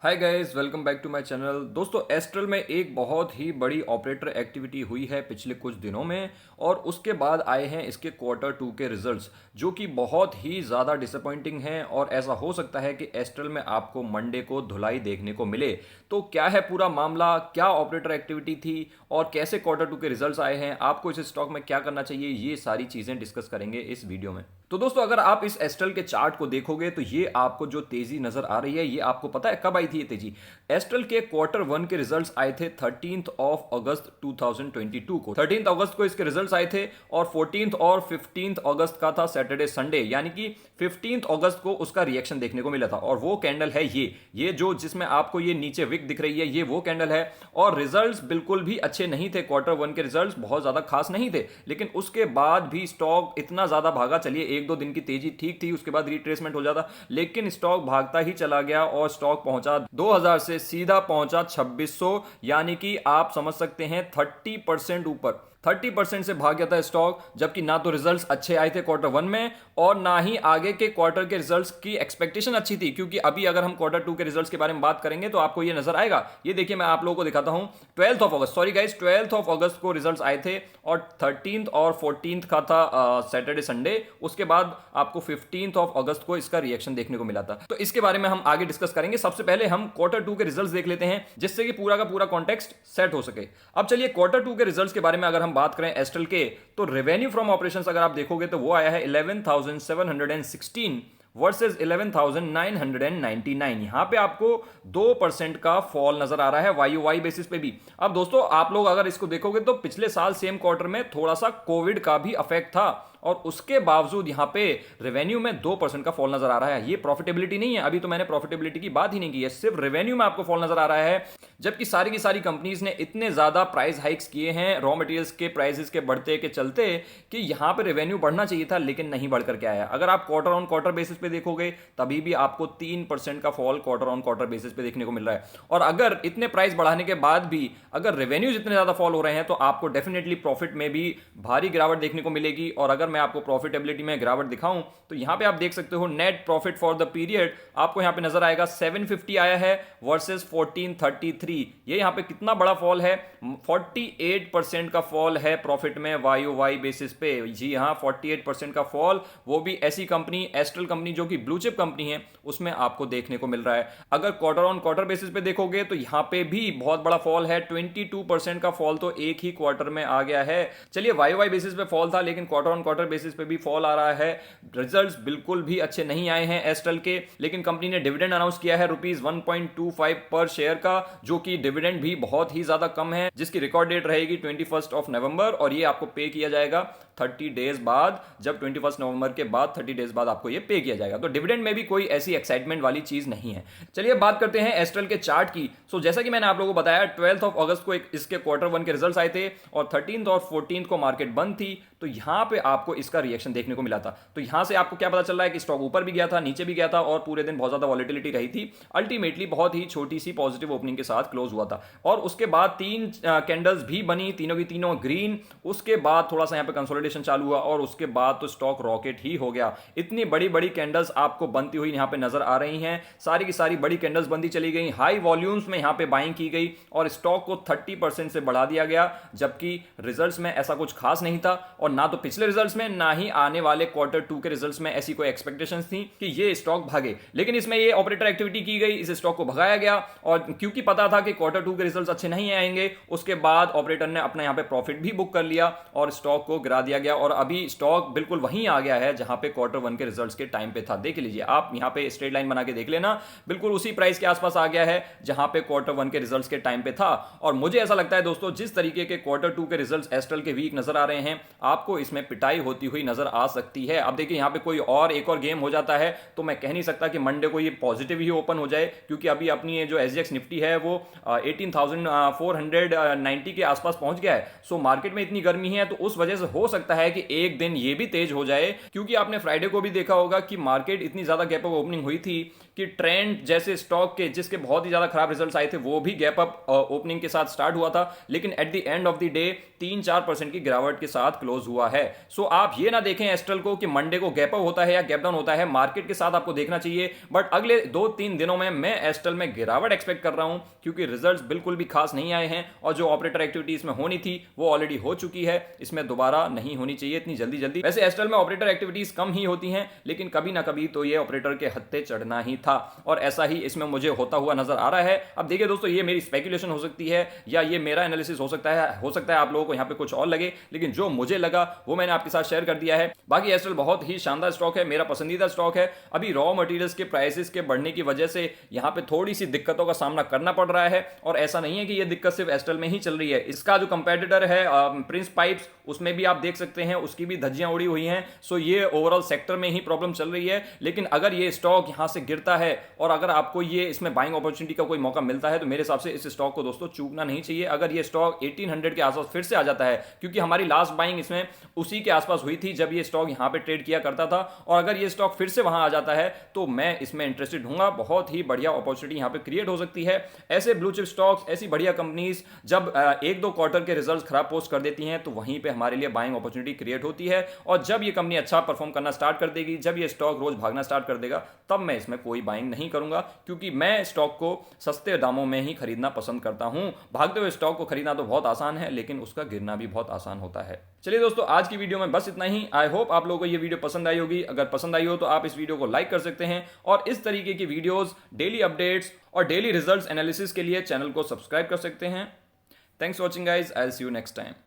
Hi guys, welcome back to my channel. दोस्तों, Astral में एक बहुत ही बड़ी ऑपरेटर एक्टिविटी हुई है पिछले कुछ दिनों में और उसके बाद आए हैं इसके क्वार्टर टू के रिजल्ट्स, जो कि बहुत ही ज़्यादा डिसअपॉइंटिंग हैं। और ऐसा हो सकता है कि एस्ट्रल में आपको मंडे को धुलाई देखने को मिले। तो क्या है पूरा मामला, क्या ऑपरेटर एक्टिविटी थी और कैसे क्वार्टर टू के रिजल्ट्स आए हैं, आपको इस स्टॉक में क्या करना चाहिए, ये सारी चीज़ें डिस्कस करेंगे इस वीडियो में। तो दोस्तों, अगर आप इस एस्ट्रल के चार्ट को देखोगे तो ये आपको जो तेजी नजर आ रही है, ये आपको पता है कब आई थी ये तेजी? एस्ट्रल के क्वार्टर वन के रिजल्ट्स आए थे 13 अगस्त 2022 को। 13 अगस्त को इसके रिजल्ट्स आए थे और 14 और 15 अगस्त का था सैटरडे संडे, यानी कि 15 अगस्त को उसका रिएक्शन देखने को मिला था। और वो कैंडल है ये जो जिसमें आपको ये नीचे विक दिख रही है, ये वो कैंडल है। और रिजल्ट्स बिल्कुल भी अच्छे नहीं थे, क्वार्टर वन के रिजल्ट्स बहुत ज्यादा खास नहीं थे, लेकिन उसके बाद भी स्टॉक इतना ज्यादा भागा। चलिए, एक दो दिन की तेजी ठीक थी, उसके बाद रिट्रेसमेंट हो जाता, लेकिन स्टॉक भागता ही चला गया और स्टॉक पहुंचा 2000 से सीधा पहुंचा 2600, यानी कि आप समझ सकते हैं 30% ऊपर। 30% से भाग गया था स्टॉक, जबकि ना तो रिजल्ट्स अच्छे आए थे क्वार्टर वन में और ना ही आगे के क्वार्टर के रिजल्ट्स की एक्सपेक्टेशन अच्छी थी। क्योंकि अभी अगर हम क्वार्टर टू के रिजल्ट्स के बारे में बात करेंगे तो आपको ये नजर आएगा। ये देखिए, मैं आप लोगों को दिखाता हूं। 12 अगस्त को रिजल्ट्स आए थे और 13 और 14 का था सैटरडे संडे। उसके बाद आपको 15 अगस्त को इसका रिएक्शन देखने को मिला था। तो इसके बारे में हम आगे डिस्कस करेंगे। सबसे पहले हम क्वार्टर टू के रिजल्ट्स देख लेते हैं, जिससे कि पूरा का पूरा कॉन्टेक्स्ट सेट हो सके। अब चलिए, क्वार्टर टू के रिजल्ट्स के बारे में अगर हम बात करें एस्ट्रल के, तो रेवेन्यू फ्रॉम ऑपरेशंस अगर आप देखोगे तो वो आया है 11,716 वर्सेस 11,999। यहां पे आपको 2% का फॉल नजर आ रहा है वाई वाई बेसिस पे भी। अब दोस्तों, आप लोग अगर इसको देखोगे तो पिछले साल सेम क्वार्टर में थोड़ा सा कोविड का भी इफेक्ट था और उसके बावजूद यहां पे रेवेन्यू में 2% का फॉल नजर आ रहा है। ये प्रॉफिटेबिलिटी नहीं है, अभी तो मैंने प्रॉफिटेबिलिटी की बात ही नहीं की है, सिर्फ रेवेन्यू में आपको फॉल नजर आ रहा है। जबकि सारी की सारी कंपनीज ने इतने ज्यादा प्राइस हाइक्स किए हैं रॉ मटेरियल्स के प्राइसेस के बढ़ते के चलते कि यहां पे रेवेन्यू बढ़ना चाहिए था, लेकिन नहीं बढ़कर के आया। अगर आप क्वार्टर ऑन क्वार्टर बेसिस पे देखोगे तभी भी आपको 3% का fall quarter on quarter basis पे देखने को मिल रहा है। और अगर इतने प्राइस बढ़ाने के बाद भी अगर रेवेन्यूज इतने ज्यादा फॉल हो रहे हैं तो आपको डेफिनेटली प्रॉफिट में भी भारी गिरावट देखने को मिलेगी। और अगर मैं आपको प्रॉफिटेबिलिटी में गिरावट दिखाऊं तो यहां पे आप देख सकते हो, net profit for the period आपको यहां पे नजर आएगा 750 आया है वर्सेस 1433। ये यहां पे कितना बड़ा फॉल है, 48% का फॉल है प्रॉफिट में वाई वाई बेसिस पे। जी हां, 48% का फॉल, वो भी ऐसी कंपनी एस्ट्रल कंपनी जो कि ब्लू चिप कंपनी है, उसमें आपको देखने को मिल रहा है। अगर क्वार्टर ऑन क्वार्टर बेसिस पे देखोगे तो यहां पे भी बहुत बड़ा फॉल है, 22% का फॉल तो एक ही क्वार्टर में आ गया है। चलिए, वाई वाई बेसिस पे फॉल था, लेकिन क्वार्टर ऑन क्वार्टर बेसिस पे भी फॉल आ रहा है। रिजल्ट्स बिल्कुल भी अच्छे नहीं आए हैं एस्ट्रल के, लेकिन कंपनी ने डिविडेंड अनाउंस किया है ₹1.25 पर शेयर का, जो कि डिविडेंड भी बहुत ही ज्यादा कम है, जिसकी रिकॉर्ड डेट रहेगी 21 नवंबर और ये आपको पे किया जाएगा 30 डेज बाद। जब 21 नवंबर के बाद 30 डेज बाद आपको ये पे किया जाएगा, तो डिविडेंड में भी कोई ऐसी एक्साइटमेंट वाली चीज नहीं है। चलिए बात करते हैं एस्ट्रल के चार्ट की। सो जैसा कि मैंने आप लोगों को बताया, 12 अगस्त को इसके क्वार्टर वन के रिजल्ट्स आए थे और 13 और 14 को मार्केट बंद थी, तो यहां पे आपको इसका रिएक्शन देखने को मिला था। तो यहां से आपको क्या पता चल रहा है कि स्टॉक ऊपर भी गया था, नीचे भी गया था और पूरे दिन बहुत ज्यादा वॉलेटिलिटी रही थी। अल्टीमेटली बहुत ही छोटी सी पॉजिटिव ओपनिंग के साथ क्लोज हुआ था और उसके बाद तीन कैंडल्स भी बनी, तीनों की तीनों ग्रीन। उसके बाद थोड़ा सा यहां पे कंसोलिडेशन चालू हुआ और उसके बाद तो स्टॉक रॉकेट ही हो गया। इतनी बड़ी बड़ी कैंडल्स आपको बनती हुई यहां पे नजर आ रही हैं, सारी की सारी बड़ी कैंडल्स बनती चली गई, हाई वॉल्यूम्स में यहां पे बाइंग की गई और स्टॉक को 30% से बढ़ा दिया गया। जबकि रिजल्ट्स में ऐसा कुछ खास नहीं था और ना तो पिछले रिजल्ट्स में ना ही आने वाले क्वार्टर टू के रिजल्ट्स में ऐसी कोई एक्सपेक्टेशंस थी कि ये स्टॉक भागे। लेकिन इसमें ये ऑपरेटर एक्टिविटी की गई, इस स्टॉक को भगाया गया और क्योंकि पता था कि क्वार्टर टू के रिजल्ट्स अच्छे नहीं आएंगे, उसके बाद ऑपरेटर ने अपना यहां पे प्रॉफिट भी बुक कर लिया और स्टॉक को गिरा दिया गया। और अभी स्टॉक बिल्कुल वहीं आ गया है जहां पे क्वार्टर वन के रिजल्ट्स के टाइम पे था। देख लीजिए, आप यहां पे स्ट्रेट लाइन बना के देख लेना, बिल्कुल उसी प्राइस के आसपास आ गया है जहां पे क्वार्टर वन के रिजल्ट्स के टाइम पे था। और मुझे ऐसा लगता है दोस्तों, जिस तरीके के क्वार्टर टू के रिजल्ट्स एस्ट्रल के वीक नजर आ रहे हैं, आपको इसमें पिटाई होती हुई नजर आ सकती है। अब देखिए, यहां पे कोई और एक और गेम हो जाता है तो मैं कह नहीं सकता कि मंडे को ये पॉजिटिव ही ओपन हो जाए, क्योंकि अभी अपनी ये जो एसजीएक्स निफ्टी है वो 18,490 के आसपास पहुंच गया है। सो मार्केट में इतनी गर्मी है तो उस वजह से हो सकता है कि एक दिन ये भी तेज हो जाए, क्योंकि आपने फ्राइडे को भी देखा होगा कि मार्केट इतनी ज्यादा गैप ऑफ ओपनिंग हुई थी कि ट्रेंड जैसे स्टॉक के जिसके बहुत ही ज्यादा खराब रिजल्ट्स आए थे वो भी गैप अप ओपनिंग के साथ स्टार्ट हुआ था, लेकिन at the end of the day 3-4% की गिरावट के साथ क्लोज हुआ है। सो आप ये ना देखें एस्ट्रल को कि मंडे को गैप अप होता है या गैप डाउन होता है, मार्केट के साथ आपको देखना चाहिए। बट अगले 2-3 दिनों में मैं एस्ट्रल में गिरावट एक्सपेक्ट कर रहा हूं, क्योंकि रिजल्ट्स बिल्कुल भी खास नहीं आए हैं और जो ऑपरेटर एक्टिविटी इसमें होनी थी वो ऑलरेडी हो चुकी है, इसमें दोबारा नहीं होनी चाहिए इतनी जल्दी जल्दी। वैसे एस्ट्रल में ऑपरेटर एक्टिविटीज कम ही होती हैं, लेकिन कभी ना कभी तो ये ऑपरेटर के हत्थे चढ़ना ही था और ऐसा ही इसमें मुझे होता हुआ नजर आ रहा है। अब देखिए दोस्तों, ये मेरी स्पेकुलेशन हो सकती है या ये मेरा एनालिसिस हो सकता है आप लोगों को यहां पे कुछ और लगे, लेकिन जो मुझे लगा वो मैंने आपके साथ शेयर कर दिया है। बाकी एस्ट्रल बहुत ही शानदार स्टॉक है, मेरा पसंदीदा स्टॉक है। अभी रॉ मटेरियल्स के प्राइसेस के बढ़ने की वजह से यहां पे थोड़ी सी दिक्कतों का सामना करना पड़ रहा है और ऐसा नहीं है कि ये दिक्कत सिर्फ एस्ट्रल में ही चल रही है। इसका जो कंपेटिटर है प्रिंस पाइप्स, उसमें भी आप देख सकते हैं उसकी भी धज्जियां उड़ी हुई हैं। सो ये ओवरऑल सेक्टर में ही प्रॉब्लम चल रही है। लेकिन अगर ये स्टॉक यहां से गिरता है और अगर आपको ये इसमें बाइंग अपॉर्चुनिटी का कोई मौका मिलता है तो मेरे हिसाब से इस स्टॉक को दोस्तों चूकना नहीं चाहिए। अगर ये स्टॉक 1800 के आसपास फिर से आ जाता है, क्योंकि हमारी लास्ट बाइंग इसमें उसी के आसपास हुई थी जब ये स्टॉक यहां पे ट्रेड किया करता था, और अगर ये स्टॉक फिर से वहां आ जाता है तो मैं इसमें इंटरेस्टेड हूंगा। बहुत ही बढ़िया अपॉर्चुनिटी यहां पे क्रिएट हो सकती है। ऐसे ब्लू चिप स्टॉक्स, ऐसी बढ़िया कंपनीज जब 1-2 क्वार्टर के रिजल्ट्स खराब पोस्ट कर देती हैं तो वहीं पे हमारे लिए बाइंग अपॉर्चुनिटी क्रिएट होती है, और जब ये कंपनी अच्छा परफॉर्म करना स्टार्ट कर देगी, जब ये स्टॉक रोज भागना स्टार्ट कर देगा, तब मैं इसमें कोई बाइंग नहीं करूंगा, क्योंकि मैं स्टॉक को सस्ते दामों में ही खरीदना पसंद करता हूं। भागते हुए स्टॉक को खरीदना तो बहुत आसान है, लेकिन उसका गिरना भी बहुत आसान होता है। चलिए दोस्तों, आज की वीडियो में बस इतना ही। आई होप आप लोगों को ये वीडियो पसंद आई होगी। अगर पसंद आई हो तो आप इस वीडियो को लाइक कर सकते हैं, और इस तरीके की वीडियोस, डेली अपडेट्स और डेली रिजल्ट्स एनालिसिस के लिए चैनल को सब्सक्राइब कर सकते हैं। Thanks for watching guys, I will see you next time.